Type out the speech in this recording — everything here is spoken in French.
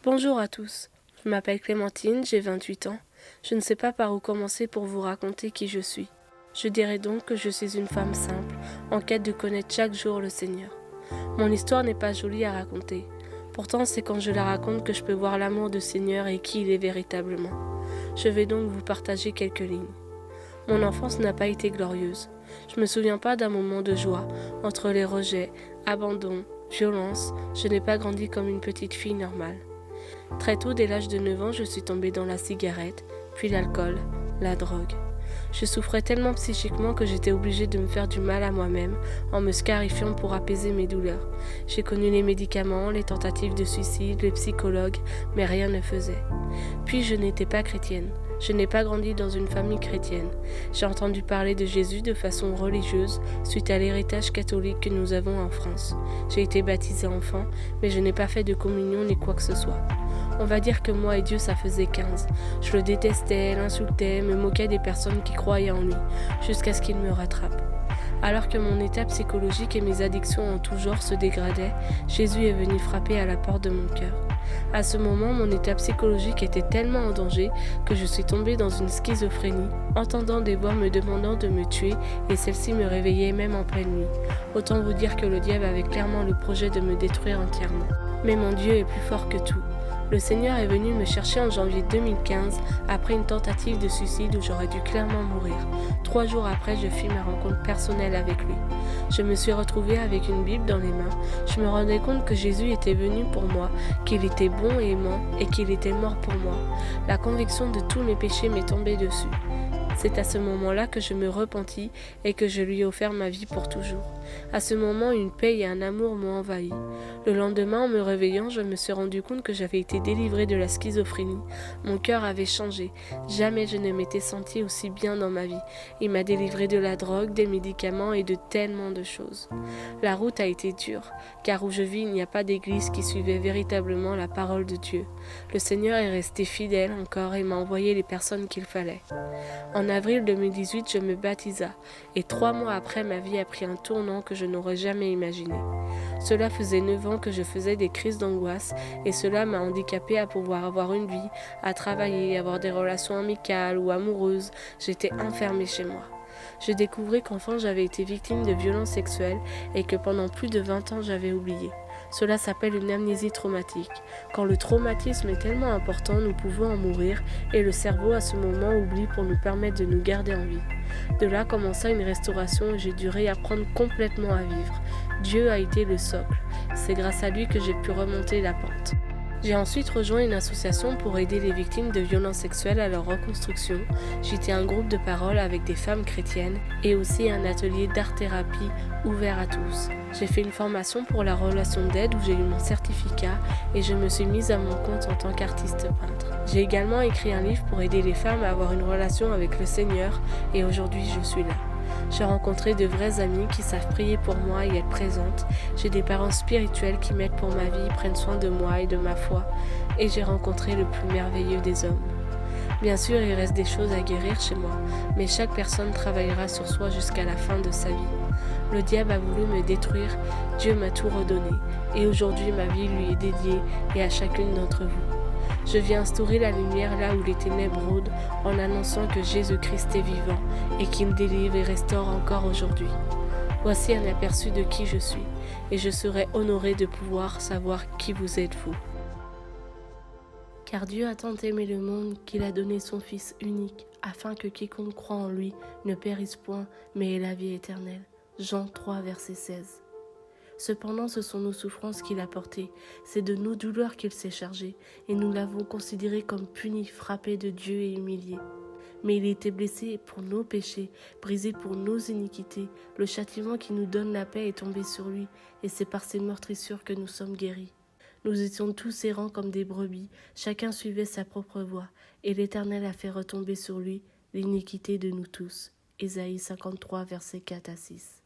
Bonjour à tous, je m'appelle Clémentine, j'ai 28 ans. Je ne sais pas par où commencer pour vous raconter qui je suis. Je dirais donc que je suis une femme simple, en quête de connaître chaque jour le Seigneur. Mon histoire n'est pas jolie à raconter. Pourtant, c'est quand je la raconte que je peux voir l'amour du Seigneur et qui il est véritablement. Je vais donc vous partager quelques lignes. Mon enfance n'a pas été glorieuse. Je ne me souviens pas d'un moment de joie. Entre les rejets, abandons, violences, je n'ai pas grandi comme une petite fille normale. Très tôt, dès l'âge de 9 ans, je suis tombée dans la cigarette, puis l'alcool, la drogue. Je souffrais tellement psychiquement que j'étais obligée de me faire du mal à moi-même en me scarifiant pour apaiser mes douleurs. J'ai connu les médicaments, les tentatives de suicide, les psychologues, mais rien ne faisait. Puis je n'étais pas chrétienne. Je n'ai pas grandi dans une famille chrétienne. J'ai entendu parler de Jésus de façon religieuse suite à l'héritage catholique que nous avons en France. J'ai été baptisée enfant, mais je n'ai pas fait de communion ni quoi que ce soit. On va dire que moi et Dieu ça faisait 15. Je le détestais, l'insultais, me moquais des personnes qui croyaient en lui, jusqu'à ce qu'il me rattrape. Alors que mon état psychologique et mes addictions en tout genre se dégradaient, Jésus est venu frapper à la porte de mon cœur. À ce moment, mon état psychologique était tellement en danger que je suis tombée dans une schizophrénie, entendant des voix me demandant de me tuer et celles-ci me réveillaient même en pleine nuit. Autant vous dire que le diable avait clairement le projet de me détruire entièrement. Mais mon Dieu est plus fort que tout. Le Seigneur est venu me chercher en janvier 2015 après une tentative de suicide où j'aurais dû clairement mourir. 3 jours après, je fis ma rencontre personnelle avec lui. Je me suis retrouvée avec une Bible dans les mains. Je me rendais compte que Jésus était venu pour moi, qu'il était bon et aimant et qu'il était mort pour moi. La conviction de tous mes péchés m'est tombée dessus. C'est à ce moment-là que je me repentis et que je lui ai offert ma vie pour toujours. À ce moment, une paix et un amour m'ont envahi. Le lendemain, en me réveillant, je me suis rendu compte que j'avais été délivrée de la schizophrénie. Mon cœur avait changé. Jamais je ne m'étais sentie aussi bien dans ma vie. Il m'a délivrée de la drogue, des médicaments et de tellement de choses. La route a été dure, car où je vis, il n'y a pas d'église qui suivait véritablement la parole de Dieu. Le Seigneur est resté fidèle encore et m'a envoyé les personnes qu'il fallait. En avril 2018, je me baptisa, et 3 mois après, ma vie a pris un tournant que je n'aurais jamais imaginé. Cela faisait 9 ans que je faisais des crises d'angoisse, et cela m'a handicapée à pouvoir avoir une vie, à travailler, avoir des relations amicales ou amoureuses. J'étais enfermée chez moi. Je découvris qu'enfant j'avais été victime de violences sexuelles et que pendant plus de 20 ans j'avais oublié. Cela s'appelle une amnésie traumatique. Quand le traumatisme est tellement important, nous pouvons en mourir et le cerveau à ce moment oublie pour nous permettre de nous garder en vie. De là commença une restauration et j'ai dû réapprendre complètement à vivre. Dieu a été le socle. C'est grâce à lui que j'ai pu remonter la pente. J'ai ensuite rejoint une association pour aider les victimes de violences sexuelles à leur reconstruction. J'étais un groupe de parole avec des femmes chrétiennes et aussi un atelier d'art-thérapie ouvert à tous. J'ai fait une formation pour la relation d'aide où j'ai eu mon certificat et je me suis mise à mon compte en tant qu'artiste peintre. J'ai également écrit un livre pour aider les femmes à avoir une relation avec le Seigneur et aujourd'hui je suis là. J'ai rencontré de vrais amis qui savent prier pour moi et être présentes. J'ai des parents spirituels qui m'aident pour ma vie, prennent soin de moi et de ma foi. Et j'ai rencontré le plus merveilleux des hommes. Bien sûr, il reste des choses à guérir chez moi, mais chaque personne travaillera sur soi jusqu'à la fin de sa vie. Le diable a voulu me détruire, Dieu m'a tout redonné. Et aujourd'hui, ma vie lui est dédiée et à chacune d'entre vous. Je viens instaurer la lumière là où les ténèbres rôdent en annonçant que Jésus-Christ est vivant et qu'il délivre et restaure encore aujourd'hui. Voici un aperçu de qui je suis et je serai honorée de pouvoir savoir qui vous êtes vous. Car Dieu a tant aimé le monde qu'il a donné son Fils unique afin que quiconque croit en lui ne périsse point mais ait la vie éternelle. Jean 3, verset 16. Cependant, ce sont nos souffrances qu'il a portées, c'est de nos douleurs qu'il s'est chargé, et nous l'avons considéré comme puni, frappé de Dieu et humilié. Mais il a été blessé pour nos péchés, brisé pour nos iniquités. Le châtiment qui nous donne la paix est tombé sur lui, et c'est par ses meurtrissures que nous sommes guéris. Nous étions tous errants comme des brebis, chacun suivait sa propre voie, et l'Éternel a fait retomber sur lui l'iniquité de nous tous. Ésaïe 53, versets 4 à 6.